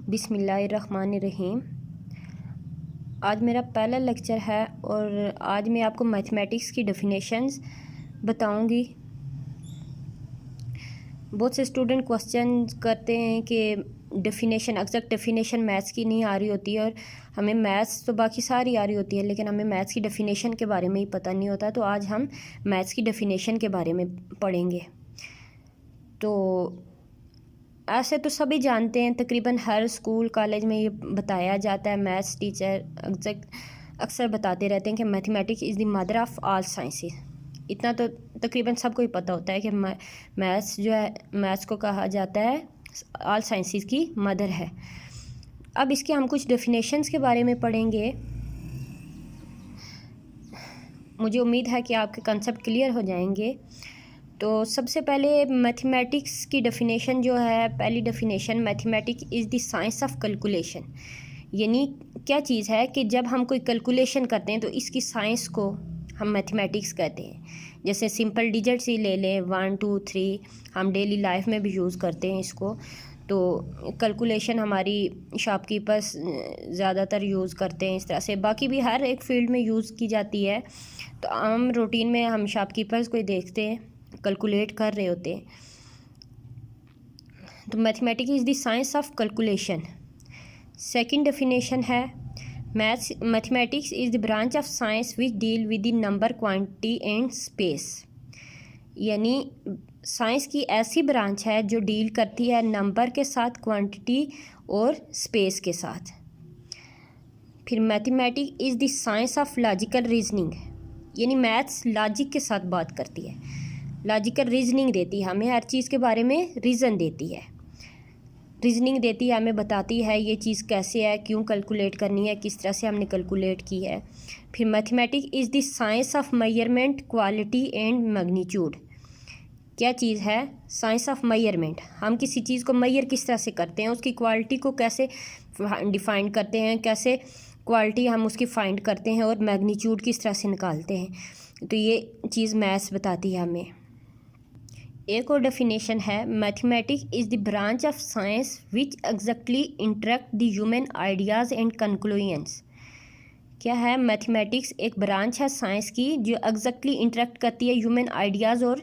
बिस्मिल्लाहिर्रहमानिर्रहीम। आज मेरा पहला लेक्चर है और आज मैं आपको मैथमेटिक्स की डेफिनेशंस बताऊंगी। बहुत से स्टूडेंट क्वेश्चन करते हैं कि डेफिनेशन एग्जैक्ट डेफिनेशन मैथ्स की नहीं आ रही होती है और हमें मैथ्स तो बाकी सारी आ रही होती है, लेकिन हमें मैथ्स की डेफिनेशन के बारे में ही पता नहीं होता। तो आज हम मैथ्स की डेफिनेशन के बारे में पढ़ेंगे। तो ऐसे तो सभी जानते हैं, तकरीबन हर स्कूल कॉलेज में ये बताया जाता है। मैथ्स टीचर अक्सर बताते रहते हैं कि mathematics is the mother of all sciences. इतना तो तकरीबन सबको ही पता होता है कि मैथ्स जो है, मैथ्स को कहा जाता है ऑल साइंसेस की मदर है। अब इसके हम कुछ डेफिनेशंस के बारे में पढ़ेंगे। मुझे उम्मीद है कि आपके कंसेप्ट क्लियर हो जाएंगे। तो सबसे पहले मैथमेटिक्स की डेफिनेशन जो है, पहली definition, mathematics is the science of calculation. यानी क्या चीज़ है कि जब हम कोई कैलकुलेशन करते हैं तो इसकी साइंस को हम मैथमेटिक्स कहते हैं। जैसे सिंपल डिजिट्स ही ले लें, 1 2 3, हम डेली लाइफ में भी यूज़ करते हैं इसको। तो कैलकुलेशन हमारी शॉपकीपर्स ज़्यादातर यूज़ करते हैं इस तरह से, बाकी भी हर एक फील्ड में यूज़ की जाती है। तो आम रूटीन में हम शॉपकीपर्स को देखते हैं कैलकुलेट कर रहे होते हैं। तो mathematics is the science of calculation. Second definition है, mathematics is the branch of science which deal with the number, quantity and space. यानी साइंस की ऐसी ब्रांच है जो डील करती है नंबर के साथ, क्वांटिटी और स्पेस के साथ। फिर mathematics is the science of logical reasoning. यानी मैथ्स लॉजिक के साथ बात करती है, लॉजिकल रीजनिंग देती है हमें, हर चीज़ के बारे में रीज़न देती है, रीजनिंग देती है हमें, बताती है ये चीज़ कैसे है, क्यों कैलकुलेट करनी है, किस तरह से हमने कैलकुलेट की है। फिर mathematics is the science of measurement, quality and magnitude. क्या चीज़ है? Science of measurement. हम किसी चीज़ को मेजर किस तरह से करते हैं, उसकी क्वालिटी को कैसे डिफ़ाइन करते हैं, कैसे क्वालिटी हम उसकी फाइंड करते हैं, और मैग्नीट्यूड किस तरह से निकालते हैं। तो ये चीज़ मैथ्स बताती है हमें। एक और डेफिनेशन है, mathematics is the branch of science which exactly interact the human ideas and conclusions. क्या है? मैथमेटिक्स एक ब्रांच है साइंस की जो एग्जैक्टली इंटरेक्ट करती है ह्यूमन आइडियाज़ और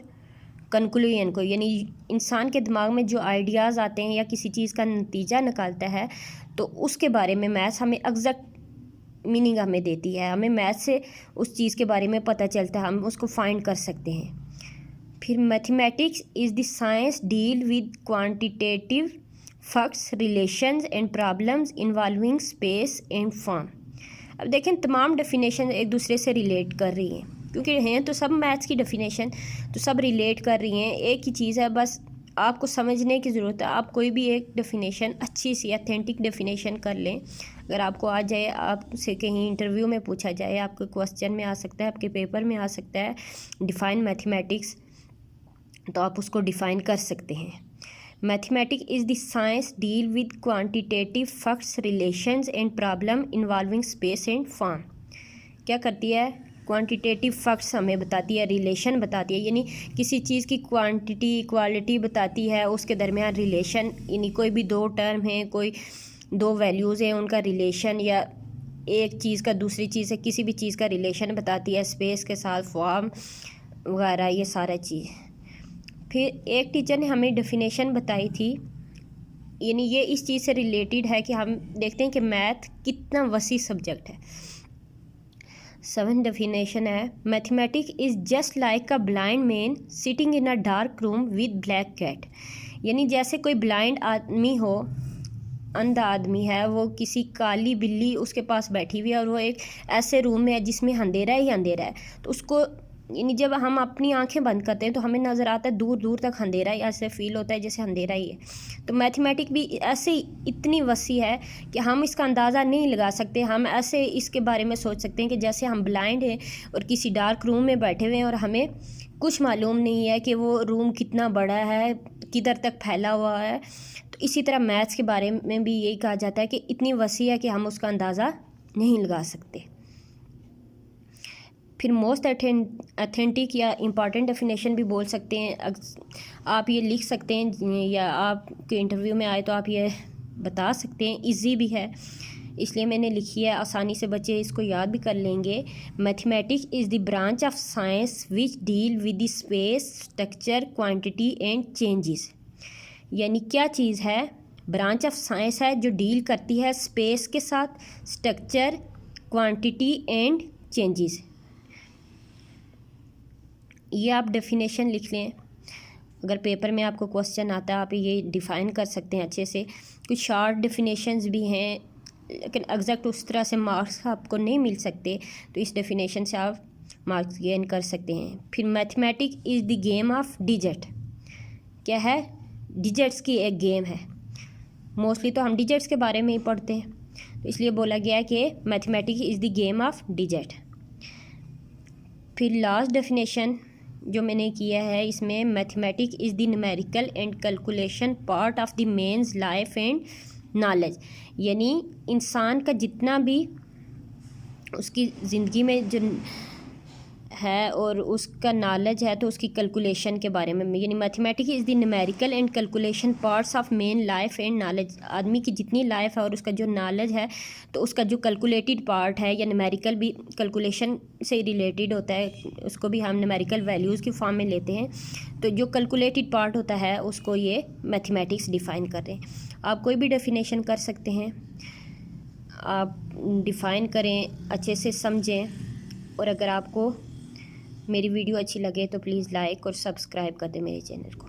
कंक्लूजन को। यानी इंसान के दिमाग में जो आइडियाज़ आते हैं या किसी चीज़ का नतीजा निकालता है, तो उसके बारे में मैथ्स हमें एग्जैक्ट मीनिंग हमें देती है। हमें मैथ से उस चीज़ के बारे में पता चलता है, हम उसको फाइंड कर सकते हैं। फिर mathematics is the science deal with quantitative facts, relations and problems involving space and form. अब देखें, तमाम डेफिनेशन एक दूसरे से रिलेट कर रही हैं, क्योंकि हैं तो सब मैथ्स की डेफिनेशन, तो सब रिलेट कर रही हैं, एक ही चीज़ है, बस आपको समझने की ज़रूरत है। आप कोई भी एक डेफिनेशन अच्छी सी ऑथेंटिक डेफिनेशन कर लें। अगर आपको आ जाए, आपसे कहीं इंटरव्यू में पूछा जाए, आपके क्वेश्चन में आ सकता है, आपके पेपर में आ सकता है, डिफ़ाइन मैथमेटिक्स, तो आप उसको डिफ़ाइन कर सकते हैं। Mathematics is the science deal with quantitative facts, relations and problem involving space and form. क्या करती है? क्वांटिटेटिव फैक्ट्स हमें बताती है, रिलेशन बताती है, यानी किसी चीज़ की क्वांटिटी क्वालिटी बताती है, उसके दरमियान रिलेशन, यानी कोई भी दो टर्म हैं, कोई दो वैल्यूज़ हैं, उनका रिलेशन, या एक चीज़ का दूसरी चीज़ से किसी भी चीज़ का रिलेशन बताती है, स्पेस के साथ, फॉर्म वगैरह, ये सारा चीज़। फिर एक टीचर ने हमें डेफिनेशन बताई थी, यानी ये इस चीज़ से रिलेटेड है कि हम देखते हैं कि मैथ कितना वसी सब्जेक्ट है। 7th डेफिनेशन है, mathematics is just like a blind man sitting in a dark room with black cat. यानी जैसे कोई ब्लाइंड आदमी हो, अंधा आदमी है, वो किसी काली बिल्ली उसके पास बैठी हुई है और वो एक ऐसे रूम में है जिसमें अंधेरा ही अंधेरा है, तो उसको, यानी जब हम अपनी आंखें बंद करते हैं तो हमें नज़र आता है दूर दूर तक अंधेरा ही, ऐसे फील होता है जैसे अंधेरा ही है। तो मैथमेटिक्स भी ऐसे ही इतनी वसी है कि हम इसका अंदाज़ा नहीं लगा सकते। हम ऐसे इसके बारे में सोच सकते हैं कि जैसे हम ब्लाइंड हैं और किसी डार्क रूम में बैठे हुए हैं और हमें कुछ मालूम नहीं है कि वो रूम कितना बड़ा है, किधर तक फैला हुआ है। तो इसी तरह मैथ्स के बारे में भी यही कहा जाता है कि इतनी वसी है कि हम उसका अंदाज़ा नहीं लगा सकते। फिर मोस्ट अथेंटिक या इम्पॉर्टेंट डेफिनेशन भी बोल सकते हैं, आप ये लिख सकते हैं, या आपके इंटरव्यू में आए तो आप ये बता सकते हैं, इजी भी है, इसलिए मैंने लिखी है। आसानी से बच्चे इसको याद भी कर लेंगे। Mathematics is the branch of science which deal with the space, structure, quantity and changes. यानी क्या चीज़ है? ब्रांच ऑफ साइंस है जो डील करती है स्पेस के साथ, स्ट्रक्चर, क्वांटिटी एंड चेंजेस। ये आप डेफिनेशन लिख लें। अगर पेपर में आपको क्वेश्चन आता है आप ये डिफ़ाइन कर सकते हैं अच्छे से। कुछ शॉर्ट डेफिनेशंस भी हैं, लेकिन एग्जैक्ट उस तरह से मार्क्स आपको नहीं मिल सकते, तो इस डेफिनेशन से आप मार्क्स गेन कर सकते हैं। फिर mathematics is the game of digit. क्या है? डिजिट्स की एक गेम है। मोस्टली तो हम डिजिट्स के बारे में ही पढ़ते हैं, तो इसलिए बोला गया है कि mathematics is the game of digit. फिर लास्ट डेफिनेशन जो मैंने किया है इसमें, mathematics is the numerical and calculation part of the man's life and knowledge. यानी इंसान का जितना भी उसकी ज़िंदगी में जो है और उसका नॉलेज है, तो उसकी कैलकुलेशन के बारे में, यानी mathematics is the numerical and calculation parts of main life and knowledge. आदमी की जितनी लाइफ है और उसका जो नॉलेज है, तो उसका जो कैलकुलेटेड पार्ट है, या न्यूमेरिकल भी कैलकुलेशन से रिलेटेड होता है, उसको भी हम न्यूमेरिकल वैल्यूज़ की फॉर्म में लेते हैं। तो जो कैलकुलेटेड पार्ट होता है उसको ये मैथमेटिक्स डिफ़ाइन कर रहे हैं। आप कोई भी डेफिनेशन कर सकते हैं, आप डिफ़ाइन करें, अच्छे से समझें। और अगर आपको मेरी वीडियो अच्छी लगे तो प्लीज़ लाइक और सब्सक्राइब कर दें मेरे चैनल को।